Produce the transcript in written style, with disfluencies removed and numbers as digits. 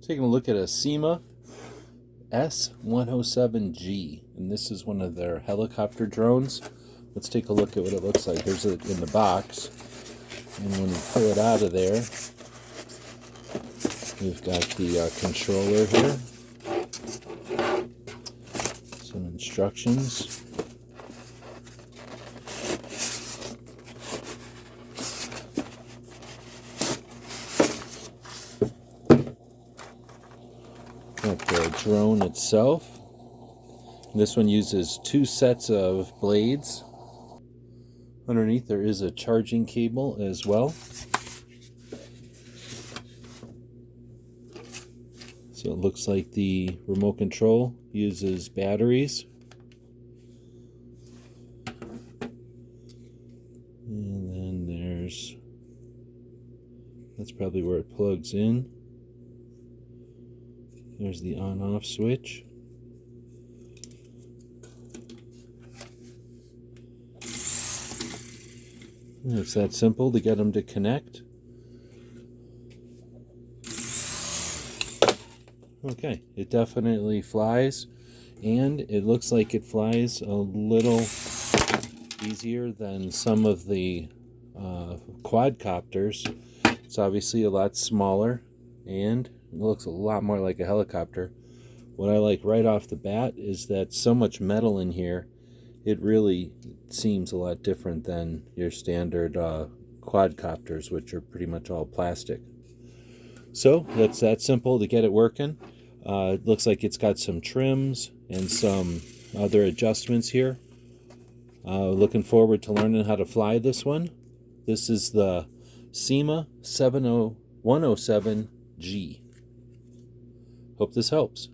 Taking a look at a SEMA S107G, and this is one of their helicopter drones. Let's take a look at what it looks like. Here's it in the box, and when you pull it out of there, we've got the controller here, some instructions. Got the drone itself. This one uses 2 sets of blades. Underneath there is a charging cable as well. So it looks like the remote control uses batteries. And then that's probably where it plugs in. There's the on-off switch. And it's that simple to get them to connect. Okay, it definitely flies, and it looks like it flies a little easier than some of the quadcopters. It's obviously a lot smaller, and it looks a lot more like a helicopter. What I like right off the bat is that so much metal in here, it really seems a lot different than your standard quadcopters, which are pretty much all plastic. So that's that simple to get it working. It looks like it's got some trims and some other adjustments here. Looking forward to learning how to fly this one. This is the SEMA 107G. Hope this helps.